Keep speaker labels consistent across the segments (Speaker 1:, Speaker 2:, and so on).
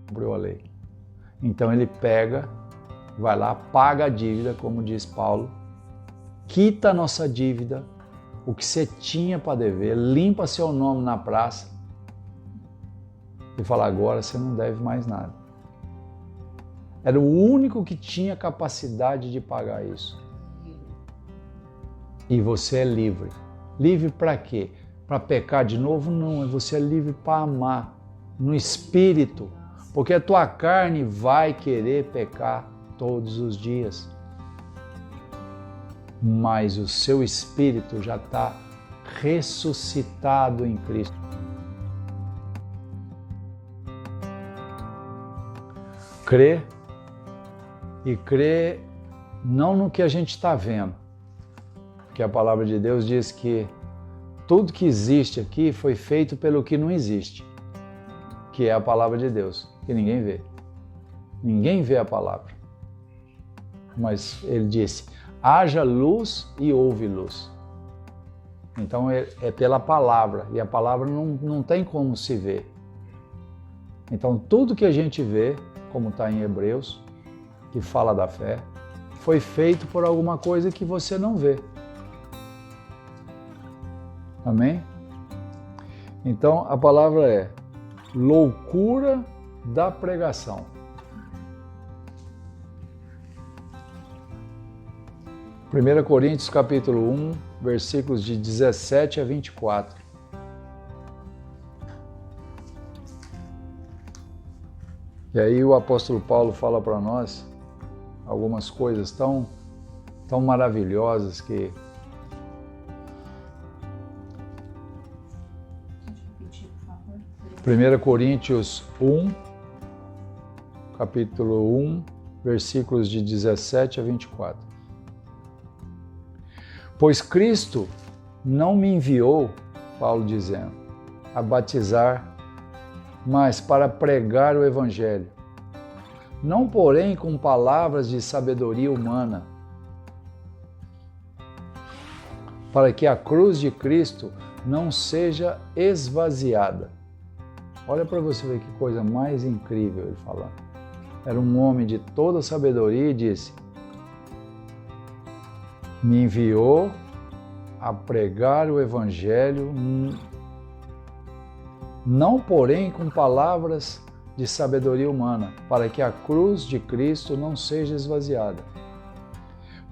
Speaker 1: cumpriu a lei. Então ele pega, vai lá, paga a dívida, como diz Paulo, quita a nossa dívida, o que você tinha para dever, limpa seu nome na praça e fala, agora você não deve mais nada. Era o único que tinha capacidade de pagar isso. E você é livre. Livre para quê? Para pecar de novo? Não, você é livre para amar no espírito, porque a tua carne vai querer pecar todos os dias. Mas o seu espírito já está ressuscitado em Cristo. Crê, e crê não no que a gente está vendo, porque a palavra de Deus diz que tudo que existe aqui foi feito pelo que não existe, que é a palavra de Deus, que ninguém vê. Ninguém vê a palavra. Mas ele disse, haja luz e houve luz. Então é pela palavra, e a palavra não tem como se ver. Então tudo que a gente vê, como está em Hebreus, que fala da fé, foi feito por alguma coisa que você não vê. Amém? Então a palavra é loucura da pregação. Primeira Coríntios capítulo 1, versículos de 17 a 24. E aí o apóstolo Paulo fala para nós algumas coisas tão maravilhosas que... Primeira Coríntios 1, capítulo 1, versículos de 17 a 24. Pois Cristo não me enviou, Paulo dizendo, a batizar, mas para pregar o Evangelho. Não, porém, com palavras de sabedoria humana, para que a cruz de Cristo não seja esvaziada. Olha para você ver que coisa mais incrível ele falando. Era um homem de toda sabedoria e disse, me enviou a pregar o Evangelho, não porém com palavras de sabedoria humana, para que a cruz de Cristo não seja esvaziada.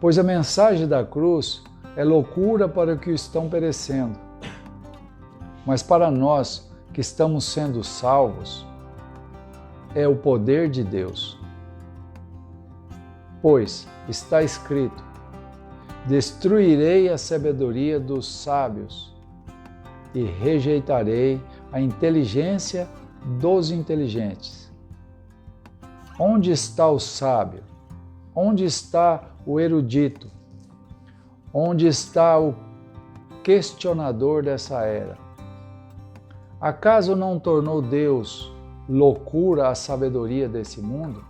Speaker 1: Pois a mensagem da cruz é loucura para os que estão perecendo, mas para nós que estamos sendo salvos, é o poder de Deus. Pois está escrito, destruirei a sabedoria dos sábios e rejeitarei a inteligência dos inteligentes. Onde está o sábio? Onde está o erudito? Onde está o questionador dessa era? Acaso não tornou Deus loucura a sabedoria desse mundo?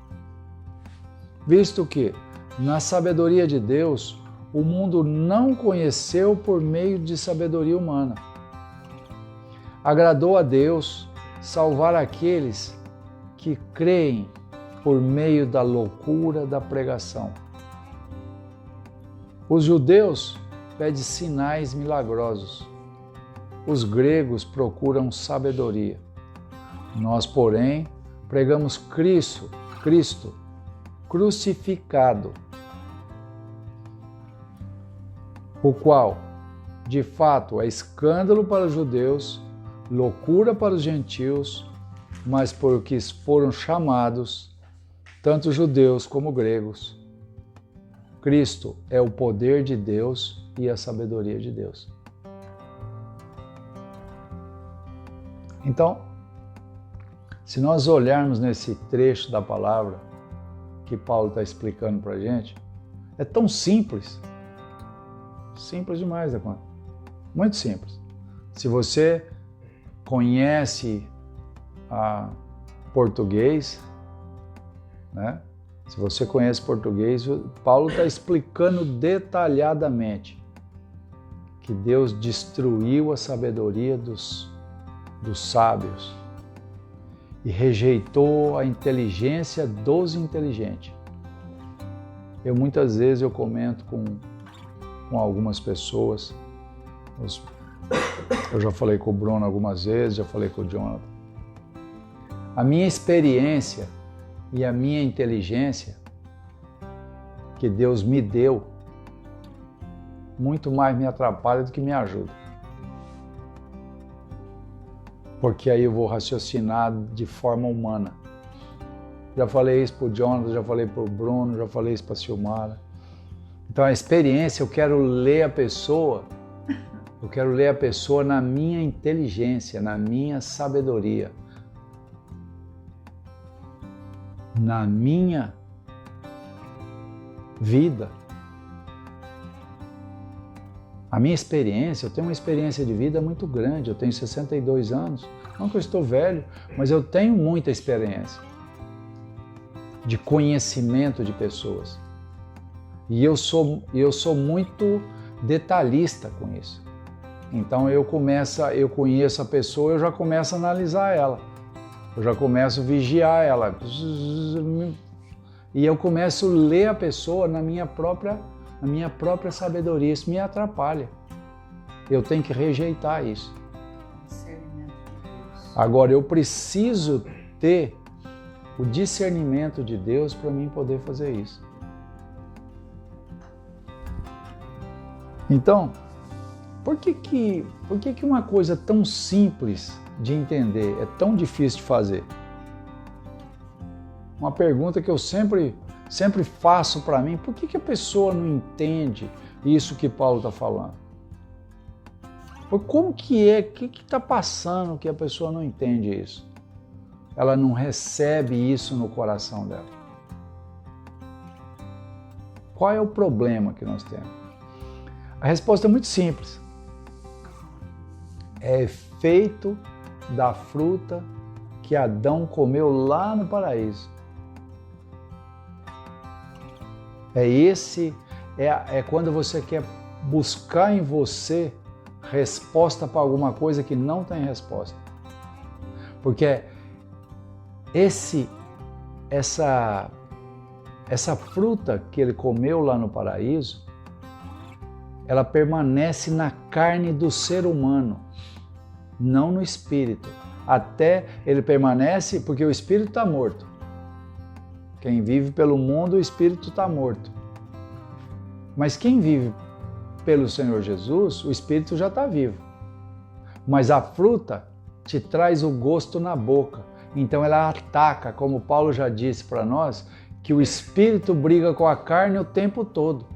Speaker 1: Visto que, na sabedoria de Deus, o mundo não conheceu por meio de sabedoria humana. Agradou a Deus salvar aqueles que creem por meio da loucura da pregação. Os judeus pedem sinais milagrosos. Os gregos procuram sabedoria. Nós, porém, pregamos Cristo crucificado, o qual, de fato, é escândalo para os judeus, loucura para os gentios, mas por que foram chamados, tanto judeus como gregos, Cristo é o poder de Deus e a sabedoria de Deus. Então, se nós olharmos nesse trecho da palavra que Paulo está explicando para a gente, é tão simples. Simples demais da conta. Muito simples. Se você conhece português, né? Se você conhece português, Paulo está explicando detalhadamente que Deus destruiu a sabedoria dos sábios e rejeitou a inteligência dos inteligentes. Muitas vezes eu comento com algumas pessoas, eu já falei com o Bruno algumas vezes, já falei com o Jonathan. A minha experiência e a minha inteligência que Deus me deu, muito mais me atrapalha do que me ajuda. Porque aí eu vou raciocinar de forma humana. Já falei isso para o Jonathan, já falei para o Bruno, já falei isso para a Silmara. Então a experiência, eu quero ler a pessoa na minha inteligência, na minha sabedoria, na minha vida. A minha experiência, eu tenho uma experiência de vida muito grande, eu tenho 62 anos, não que eu estou velho, mas eu tenho muita experiência de conhecimento de pessoas. E eu sou muito detalhista com isso. Então eu conheço a pessoa, eu já começo a analisar ela. Eu já começo a vigiar ela. E eu começo a ler a pessoa na minha própria sabedoria. Isso me atrapalha. Eu tenho que rejeitar isso. Agora, eu preciso ter o discernimento de Deus para mim poder fazer isso. Então, por que uma coisa tão simples de entender é tão difícil de fazer? Uma pergunta que eu sempre faço para mim: por que a pessoa não entende isso que Paulo está falando? Como que é? O que está passando que a pessoa não entende isso? Ela não recebe isso no coração dela. Qual é o problema que nós temos? A resposta é muito simples. É efeito da fruta que Adão comeu lá no paraíso. É quando você quer buscar em você resposta para alguma coisa que não tem resposta. Porque essa fruta que ele comeu lá no paraíso, ela permanece na carne do ser humano, não no espírito. Até ele permanece porque o espírito está morto. Quem vive pelo mundo, o espírito está morto. Mas quem vive pelo Senhor Jesus, o espírito já está vivo. Mas a fruta te traz o gosto na boca. Então ela ataca, como Paulo já disse para nós, que o espírito briga com a carne o tempo todo.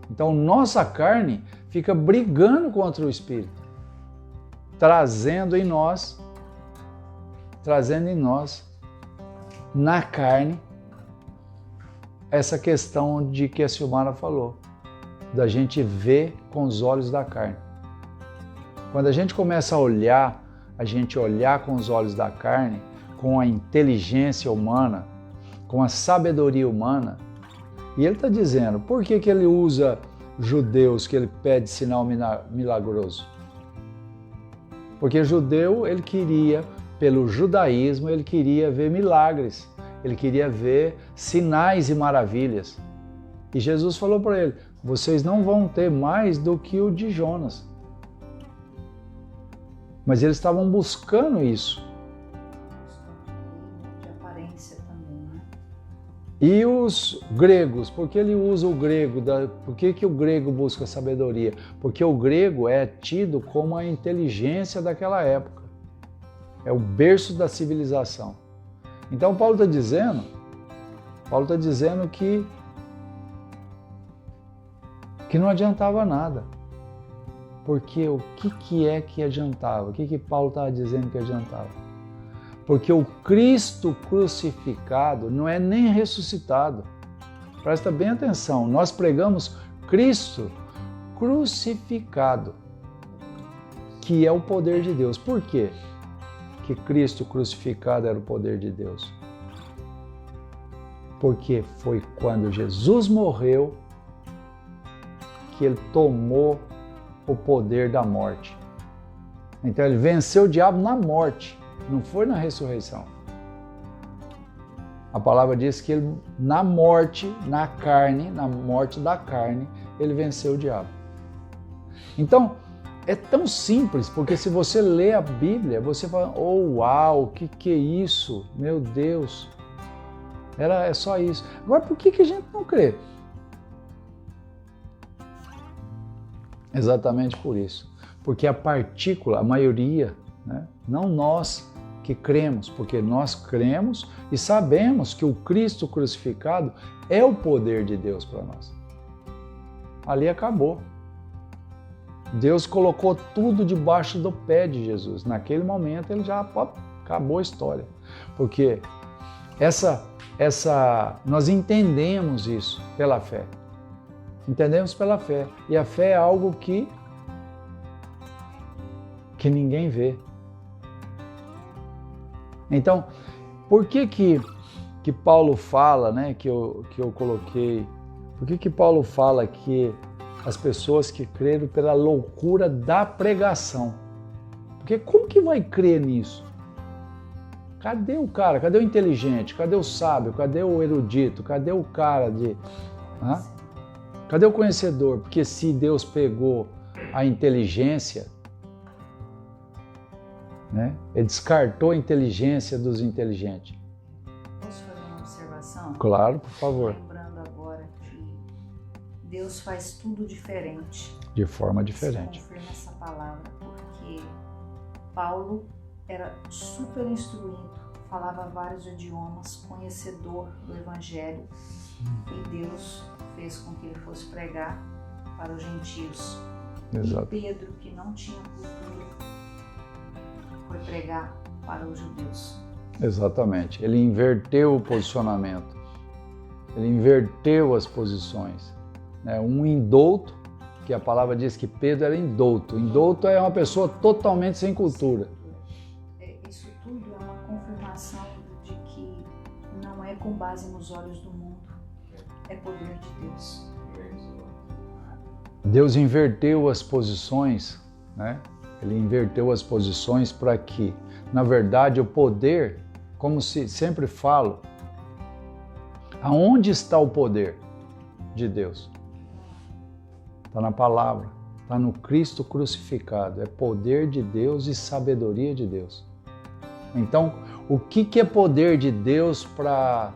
Speaker 1: Então nossa carne fica brigando contra o espírito, trazendo em nós, na carne, essa questão de que a Silmara falou, da gente ver com os olhos da carne. Quando a gente começa a olhar com os olhos da carne, com a inteligência humana, com a sabedoria humana, e ele está dizendo, por que ele usa judeus, que ele pede sinal milagroso? Porque judeu, ele queria, pelo judaísmo, ele queria ver milagres, ele queria ver sinais e maravilhas. E Jesus falou para ele, vocês não vão ter mais do que o de Jonas. Mas eles estavam buscando isso.
Speaker 2: De aparência também, né?
Speaker 1: E os gregos, por que ele usa o grego? Por que o grego busca sabedoria? Porque o grego é tido como a inteligência daquela época. É o berço da civilização. Então Paulo está dizendo que não adiantava nada. Porque o que é que adiantava? O que Paulo estava dizendo que adiantava? Porque o Cristo crucificado não é nem ressuscitado. Presta bem atenção, nós pregamos Cristo crucificado, que é o poder de Deus. Por quê que Cristo crucificado era o poder de Deus? Porque foi quando Jesus morreu que ele tomou o poder da morte. Então ele venceu o diabo na morte, não foi na ressurreição. A palavra diz que ele, na morte da carne, ele venceu o diabo. Então, é tão simples, porque se você lê a Bíblia, você fala, oh, uau, o que é isso? Meu Deus, é só isso. Agora, por que a gente não crê? Exatamente por isso. Porque a partícula, a maioria, né, não nós que cremos, porque nós cremos e sabemos que o Cristo crucificado é o poder de Deus para nós. Ali acabou. Deus colocou tudo debaixo do pé de Jesus. Naquele momento ele já acabou a história. Porque nós entendemos isso pela fé. Entendemos pela fé. E a fé é algo que ninguém vê. Então, por que Paulo fala, né, que eu coloquei, por que Paulo fala que as pessoas que creram pela loucura da pregação? Porque como que vai crer nisso? Cadê o cara? Cadê o inteligente? Cadê o sábio? Cadê o erudito? Cadê o cara de... Cadê o conhecedor? Porque se Deus pegou a inteligência, né, ele descartou a inteligência dos inteligentes.
Speaker 2: Posso fazer uma observação?
Speaker 1: Claro, por favor.
Speaker 2: Lembrando agora que Deus faz tudo diferente.
Speaker 1: De forma diferente.
Speaker 2: Se confirma essa palavra, porque Paulo era super instruído, falava vários idiomas, conhecedor do Evangelho, e Deus fez com que ele fosse pregar para os gentios.
Speaker 1: Exato.
Speaker 2: E Pedro, que não tinha cultura, foi pregar para os judeus. Exatamente.
Speaker 1: Ele inverteu o posicionamento. Ele inverteu as posições. Um indouto, que a palavra diz que Pedro era indouto. Indouto é uma pessoa totalmente sem cultura.
Speaker 2: Isso tudo é uma confirmação de que não é com base nos olhos do mundo, é poder de Deus.
Speaker 1: Deus inverteu as posições, né? Ele inverteu as posições para que, na verdade, o poder, como sempre falo, aonde está o poder de Deus? Está na palavra, está no Cristo crucificado. É poder de Deus e sabedoria de Deus. Então, o que é poder de Deus para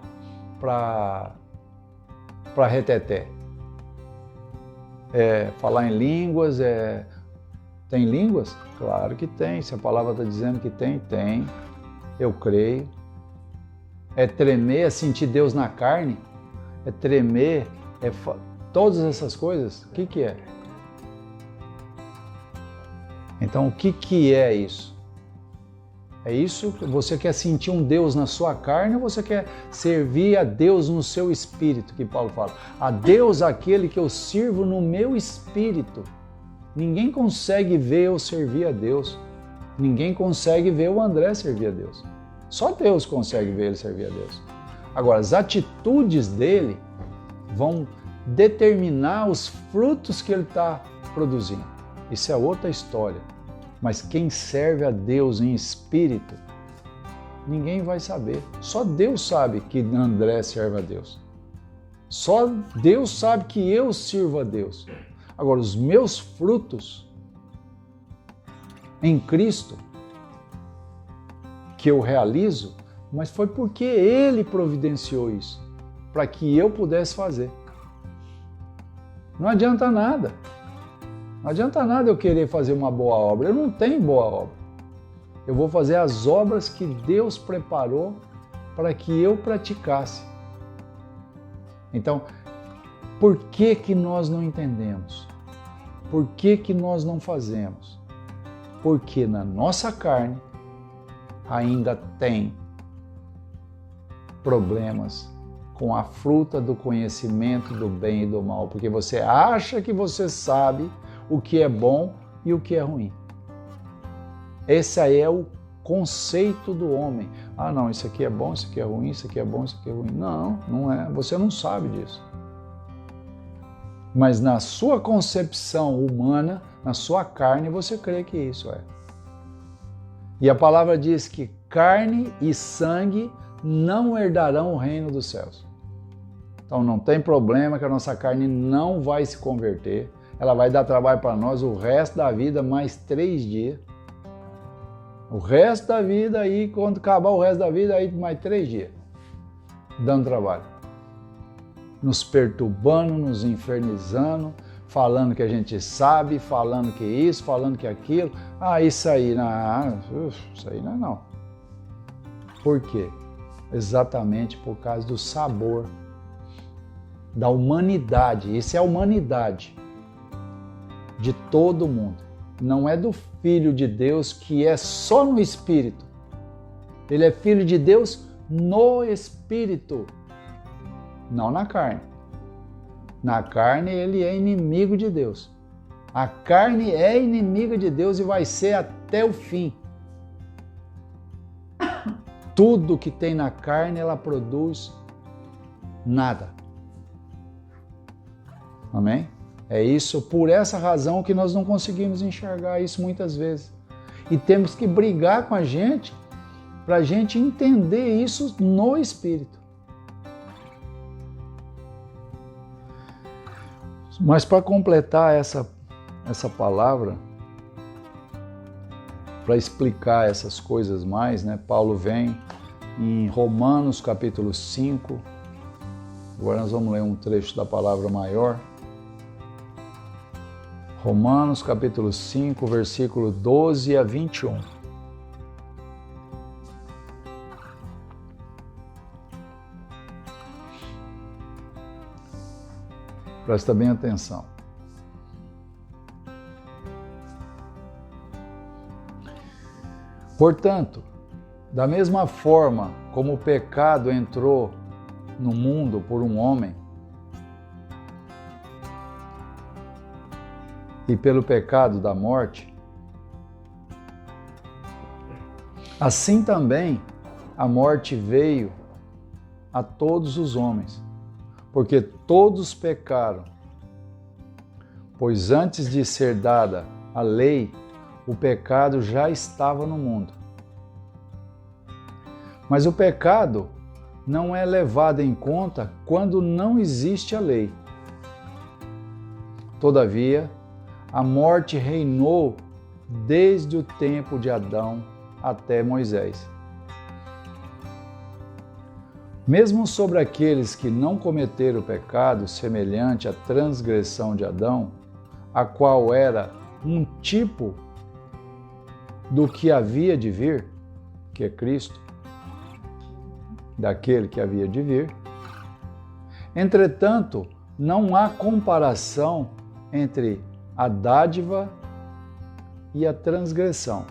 Speaker 1: reteté? É falar em línguas, Tem línguas? Claro que tem. Se a palavra está dizendo que tem, tem. Eu creio. É tremer, é sentir Deus na carne? É tremer? Todas essas coisas? O que é? Então, o que é isso? É isso que você quer sentir um Deus na sua carne ou você quer servir a Deus no seu espírito, que Paulo fala? A Deus aquele que eu sirvo no meu espírito. Ninguém consegue ver eu servir a Deus. Ninguém consegue ver o André servir a Deus. Só Deus consegue ver ele servir a Deus. Agora, as atitudes dele vão determinar os frutos que ele está produzindo. Isso é outra história. Mas quem serve a Deus em espírito, ninguém vai saber. Só Deus sabe que André serve a Deus. Só Deus sabe que eu sirvo a Deus. Agora, os meus frutos em Cristo, que eu realizo, mas foi porque Ele providenciou isso, para que eu pudesse fazer. Não adianta nada. Não adianta nada eu querer fazer uma boa obra. Eu não tenho boa obra. Eu vou fazer as obras que Deus preparou para que eu praticasse. Então, por que nós não entendemos? Por que nós não fazemos? Porque na nossa carne ainda tem problemas com a fruta do conhecimento do bem e do mal, porque você acha que você sabe o que é bom e o que é ruim. Esse aí é o conceito do homem. Ah, não, isso aqui é bom, isso aqui é ruim, isso aqui é bom, isso aqui é ruim. Não, não é. Você não sabe disso. Mas na sua concepção humana, na sua carne, você crê que isso é. E a palavra diz que carne e sangue não herdarão o reino dos céus. Então não tem problema que a nossa carne não vai se converter. Ela vai dar trabalho para nós o resto da vida, mais 3 dias. O resto da vida aí, quando acabar o resto da vida, aí mais 3 dias. Dando trabalho. Nos perturbando, nos infernizando, falando que a gente sabe, falando que isso, falando que aquilo. Isso aí não é não. Por quê? Exatamente por causa do sabor da humanidade. Isso é a humanidade de todo mundo. Não é do Filho de Deus, que é só no Espírito. Ele é Filho de Deus no Espírito, não na carne. Na carne ele é inimigo de Deus. A carne é inimiga de Deus e vai ser até o fim. Tudo que tem na carne ela produz nada. Amém? É isso, por essa razão que nós não conseguimos enxergar isso muitas vezes. E temos que brigar com a gente para a gente entender isso no Espírito. Mas para completar essa palavra, para explicar essas coisas mais, né? Paulo vem em Romanos capítulo 5. Agora nós vamos ler um trecho da palavra maior. Romanos capítulo 5, versículo 12 a 21. Presta bem atenção. Portanto, da mesma forma como o pecado entrou no mundo por um homem, e pelo pecado da morte, assim também a morte veio a todos os homens, porque todos pecaram. Pois antes de ser dada a lei, o pecado já estava no mundo. Mas o pecado não é levado em conta quando não existe a lei. Todavia, a morte reinou desde o tempo de Adão até Moisés. Mesmo sobre aqueles que não cometeram o pecado semelhante à transgressão de Adão, a qual era um tipo do que havia de vir, que é Cristo, daquele que havia de vir. Entretanto, não há comparação entre a dádiva e a transgressão.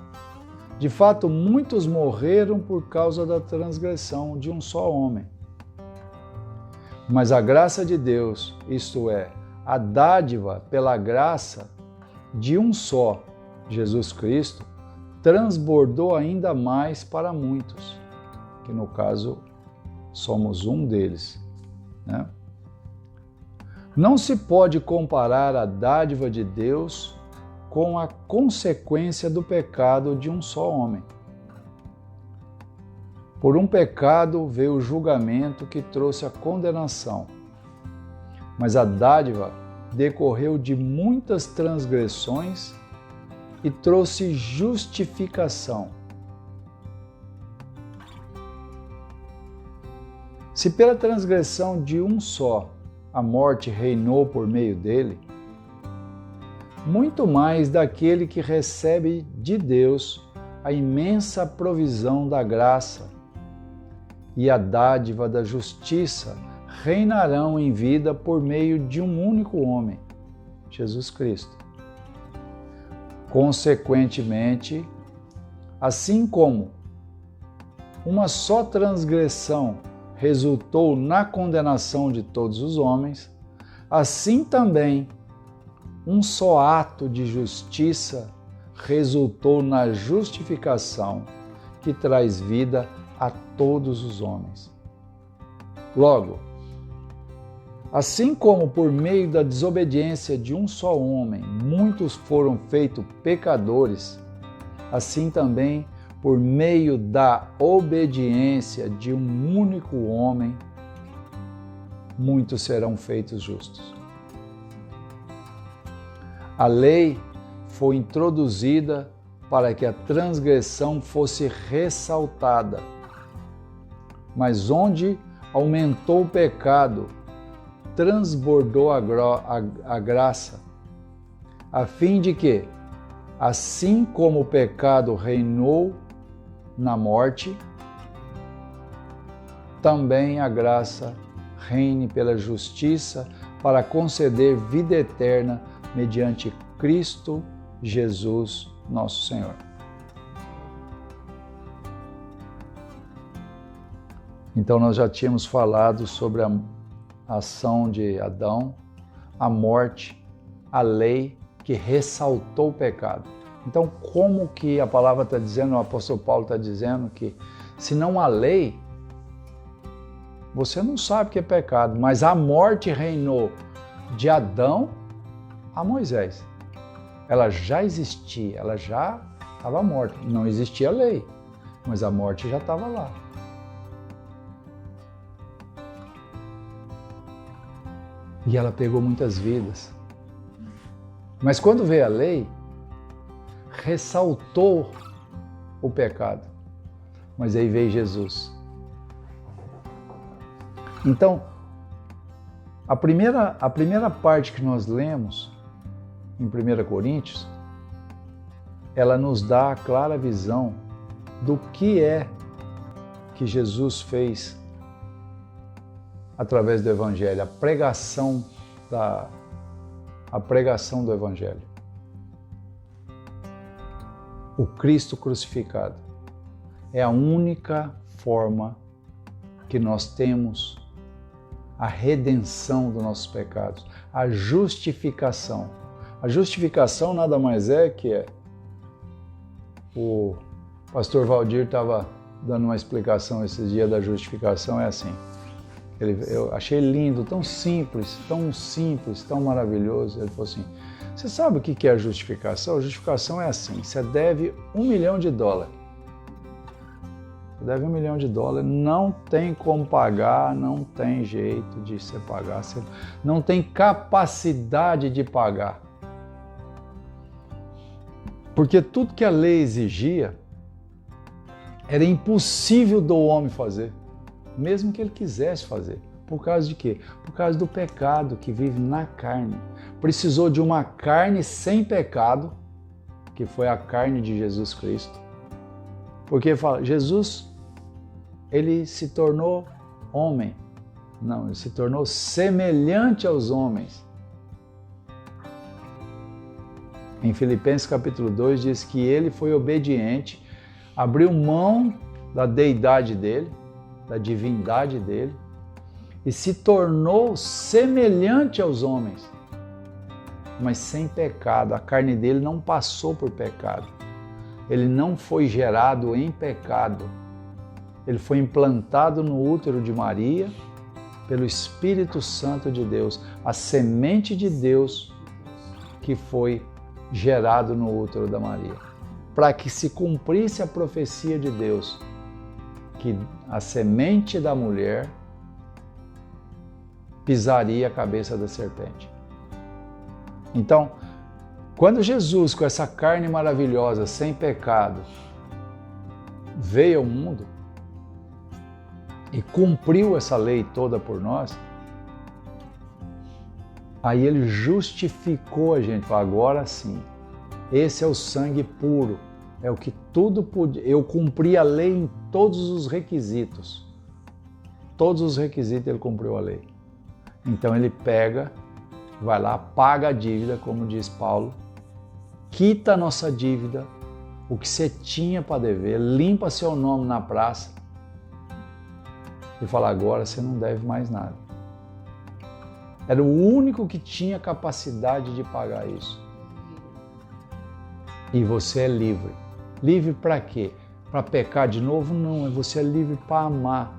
Speaker 1: De fato, muitos morreram por causa da transgressão de um só homem. Mas a graça de Deus, isto é, a dádiva pela graça de um só, Jesus Cristo, transbordou ainda mais para muitos, que no caso somos um deles, né? Não se pode comparar a dádiva de Deus com a consequência do pecado de um só homem. Por um pecado veio o julgamento que trouxe a condenação, mas a dádiva decorreu de muitas transgressões e trouxe justificação. Se pela transgressão de um só a morte reinou por meio dele, muito mais daquele que recebe de Deus a imensa provisão da graça e a dádiva da justiça reinarão em vida por meio de um único homem, Jesus Cristo. Consequentemente, assim como uma só transgressão resultou na condenação de todos os homens, assim também um só ato de justiça resultou na justificação que traz vida a todos os homens. Logo, assim como por meio da desobediência de um só homem muitos foram feitos pecadores, assim também por meio da obediência de um único homem, muitos serão feitos justos. A lei foi introduzida para que a transgressão fosse ressaltada. Mas onde aumentou o pecado, transbordou a graça, a fim de que, assim como o pecado reinou na morte, também a graça reine pela justiça para conceder vida eterna mediante Cristo Jesus, nosso Senhor. Então nós já tínhamos falado sobre a ação de Adão, a morte, a lei que ressaltou o pecado. Então como que a palavra está dizendo, o apóstolo Paulo está dizendo que se não há lei, você não sabe o que é pecado, mas a morte reinou de Adão a Moisés. Ela já existia, ela já estava morta. Não existia lei, mas a morte já estava lá. E ela pegou muitas vidas. Mas quando veio a lei, ressaltou o pecado. Mas aí veio Jesus. Então, a primeira parte que nós lemos em 1 Coríntios, ela nos dá a clara visão do que é que Jesus fez através do Evangelho, a pregação do Evangelho. O Cristo crucificado é a única forma que nós temos a redenção dos nossos pecados, a justificação. A justificação nada mais é que o pastor Valdir estava dando uma explicação esses dias da justificação, é assim. Eu achei lindo, tão simples, tão maravilhoso. Ele falou assim, você sabe o que é a justificação? A justificação é assim, você deve $1 milhão. Você deve $1 milhão, não tem como pagar, não tem jeito de você pagar, você não tem capacidade de pagar. Porque tudo que a lei exigia era impossível do homem fazer, mesmo que ele quisesse fazer. Por causa de quê? Por causa do pecado que vive na carne. Precisou de uma carne sem pecado, que foi a carne de Jesus Cristo. Porque fala, Jesus, ele se tornou homem. Não, ele se tornou semelhante aos homens. Em Filipenses capítulo 2 diz que ele foi obediente, abriu mão da deidade dele, da divindade dele, e se tornou semelhante aos homens, mas sem pecado. A carne dele não passou por pecado. Ele não foi gerado em pecado. Ele foi implantado no útero de Maria pelo Espírito Santo de Deus, a semente de Deus que foi gerado no útero da Maria, para que se cumprisse a profecia de Deus, que a semente da mulher pisaria a cabeça da serpente. Então, quando Jesus, com essa carne maravilhosa, sem pecado, veio ao mundo e cumpriu essa lei toda por nós, aí ele justificou a gente, falou, agora sim, esse é o sangue puro, é o que tudo podia, eu cumpri a lei em todos os requisitos ele cumpriu a lei. Então ele pega, vai lá, paga a dívida, como diz Paulo, quita a nossa dívida, o que você tinha para dever, limpa seu nome na praça e fala, agora você não deve mais nada. Era o único que tinha capacidade de pagar isso. E você é livre. Livre para quê? Para pecar de novo? Não, você é livre para amar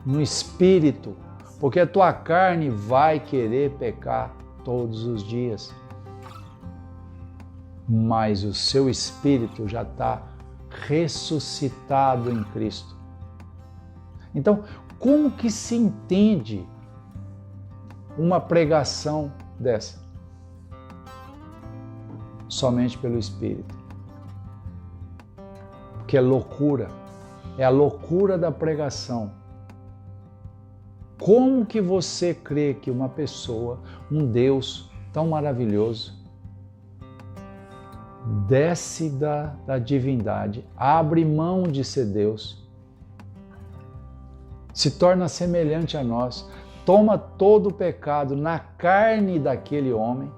Speaker 1: no espírito, porque a tua carne vai querer pecar todos os dias. Mas o seu espírito já está ressuscitado em Cristo. Então, como que se entende uma pregação dessa? Somente pelo Espírito. Porque é loucura, é a loucura da pregação. Como que você crê que uma pessoa, um Deus tão maravilhoso, desce da divindade, abre mão de ser Deus, se torna semelhante a nós, toma todo o pecado na carne daquele homem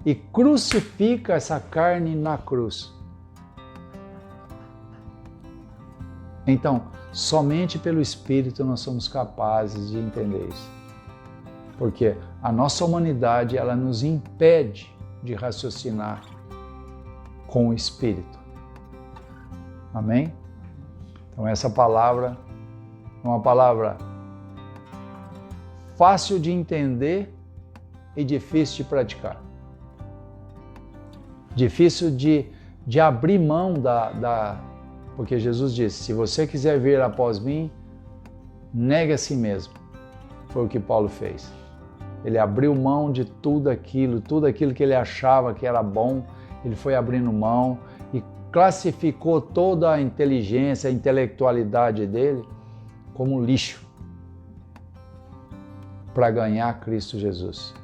Speaker 1: e crucifica essa carne na cruz? Então, somente pelo Espírito nós somos capazes de entender isso. Porque a nossa humanidade, ela nos impede de raciocinar com o Espírito. Amém? Então essa palavra é uma palavra fácil de entender e difícil de praticar. Difícil de abrir mão porque Jesus disse, se você quiser vir após mim, negue a si mesmo. Foi o que Paulo fez. Ele abriu mão de tudo aquilo que ele achava que era bom, ele foi abrindo mão e classificou toda a inteligência, a intelectualidade dele como lixo para ganhar Cristo Jesus.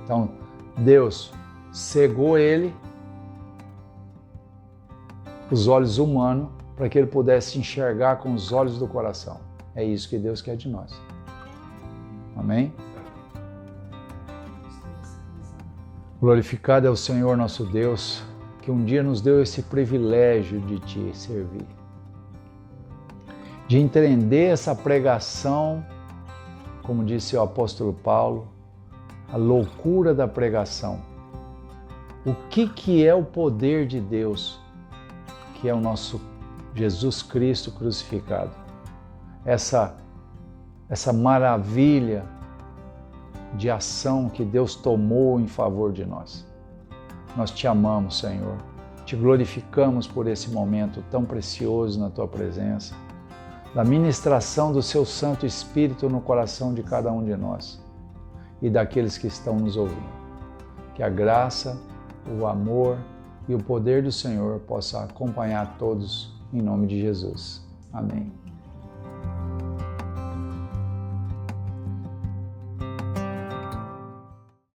Speaker 1: Então, Deus cegou ele, os olhos humanos, para que ele pudesse enxergar com os olhos do coração. É isso que Deus quer de nós. Amém? Glorificado é o Senhor nosso Deus, que um dia nos deu esse privilégio de te servir. De entender essa pregação, como disse o apóstolo Paulo, a loucura da pregação. O que é o poder de Deus, que é o nosso Jesus Cristo crucificado? Essa maravilha de ação que Deus tomou em favor de nós. Nós te amamos, Senhor. Te glorificamos por esse momento tão precioso na Tua presença, da ministração do Seu Santo Espírito no coração de cada um de nós e daqueles que estão nos ouvindo. Que a graça, o amor e o poder do Senhor possa acompanhar todos em nome de Jesus. Amém.